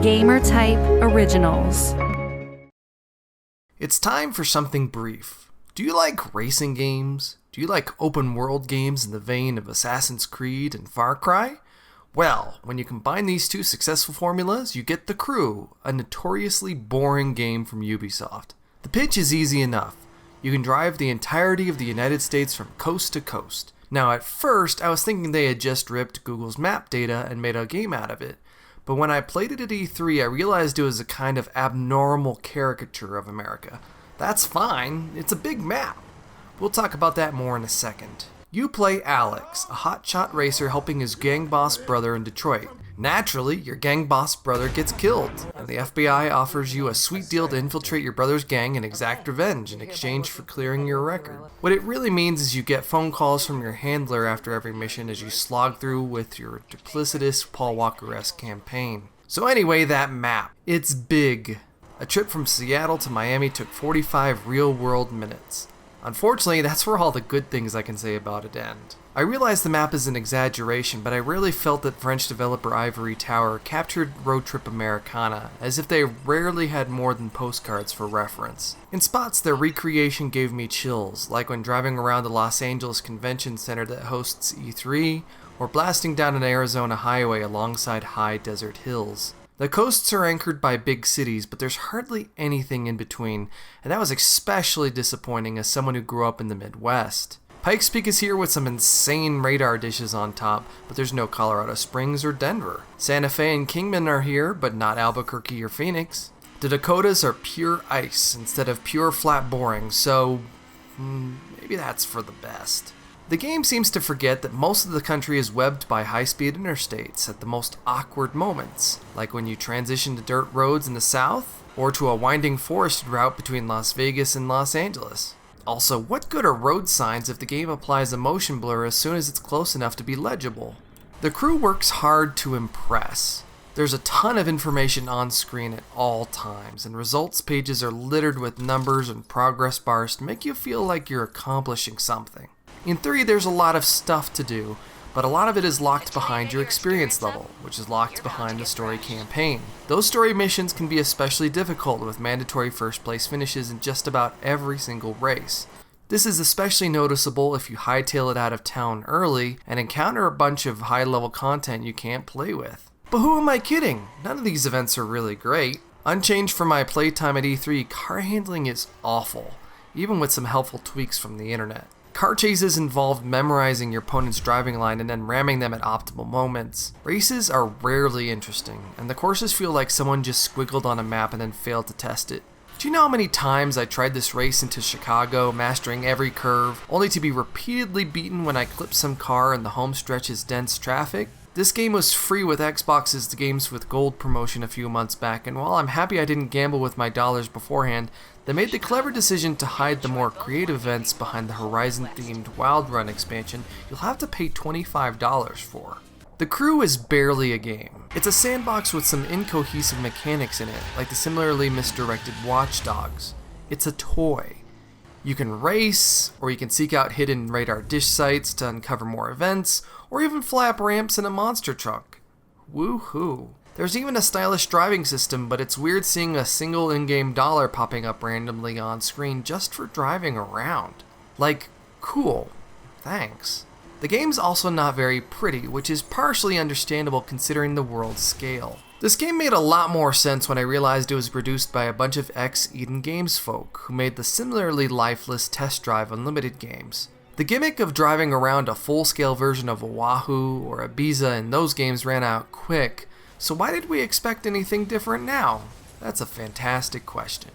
GAMERTYPE Originals. It's time for something brief. Do you like racing games? Do you like open world games in the vein of Assassin's Creed and Far Cry? Well, when you combine these two successful formulas, you get The Crew, a notoriously boring game from Ubisoft. The pitch is easy enough. You can drive the entirety of the United States from coast to coast. Now at first, I was thinking they had just ripped Google's map data and made a game out of it. But when I played it at E3, I realized it was a kind of abnormal caricature of America. That's fine, it's a big map. We'll talk about that more in a second. You play Alex, a hotshot racer helping his gang boss brother in Detroit. Naturally, your gang boss brother gets killed, and the FBI offers you a sweet deal to infiltrate your brother's gang and exact revenge in exchange for clearing your record. What it really means is you get phone calls from your handler after every mission as you slog through with your duplicitous Paul Walker-esque campaign. So anyway, that map. It's big. A trip from Seattle to Miami took 45 real-world minutes. Unfortunately, that's where all the good things I can say about it end. I realize the map is an exaggeration, but I really felt that French developer Ivory Tower captured Road Trip Americana, as if they rarely had more than postcards for reference. In spots, their recreation gave me chills, like when driving around the Los Angeles Convention Center that hosts E3, or blasting down an Arizona highway alongside high desert hills. The coasts are anchored by big cities, but there's hardly anything in between, and that was especially disappointing as someone who grew up in the Midwest. Pikes Peak is here with some insane radar dishes on top, but there's no Colorado Springs or Denver. Santa Fe and Kingman are here, but not Albuquerque or Phoenix. The Dakotas are pure ice instead of pure flat boring, so maybe that's for the best. The game seems to forget that most of the country is webbed by high-speed interstates at the most awkward moments, like when you transition to dirt roads in the south, or to a winding forested route between Las Vegas and Los Angeles. Also, what good are road signs if the game applies a motion blur as soon as it's close enough to be legible? The Crew works hard to impress. There's a ton of information on screen at all times, and results pages are littered with numbers and progress bars to make you feel like you're accomplishing something. In theory, there's a lot of stuff to do, but a lot of it is locked behind your experience level, which is locked behind the story campaign. Those story missions can be especially difficult with mandatory first place finishes in just about every single race. This is especially noticeable if you hightail it out of town early and encounter a bunch of high level content you can't play with. But who am I kidding? None of these events are really great. Unchanged from my playtime at E3, car handling is awful, even with some helpful tweaks from the internet. Car chases involve memorizing your opponent's driving line and then ramming them at optimal moments. Races are rarely interesting, and the courses feel like someone just squiggled on a map and then failed to test it. Do you know how many times I tried this race into Chicago, mastering every curve, only to be repeatedly beaten when I clipped some car and the home stretch is dense traffic? This game was free with Xbox's Games with Gold promotion a few months back, and while I'm happy I didn't gamble with my dollars beforehand, they made the clever decision to hide the more creative events behind the Horizon-themed Wild Run expansion you'll have to pay $25 for. The Crew is barely a game. It's a sandbox with some incohesive mechanics in it, like the similarly misdirected Watch Dogs. It's a toy. You can race, or you can seek out hidden radar dish sites to uncover more events, or even fly up ramps in a monster truck. Woohoo. There's even a stylish driving system, but it's weird seeing a single in-game dollar popping up randomly on screen just for driving around. Like, cool. Thanks. The game's also not very pretty, which is partially understandable considering the world's scale. This game made a lot more sense when I realized it was produced by a bunch of ex-Eden Games folk who made the similarly lifeless Test Drive Unlimited games. The gimmick of driving around a full-scale version of Oahu or Ibiza in those games ran out quick, so why did we expect anything different now? That's a fantastic question.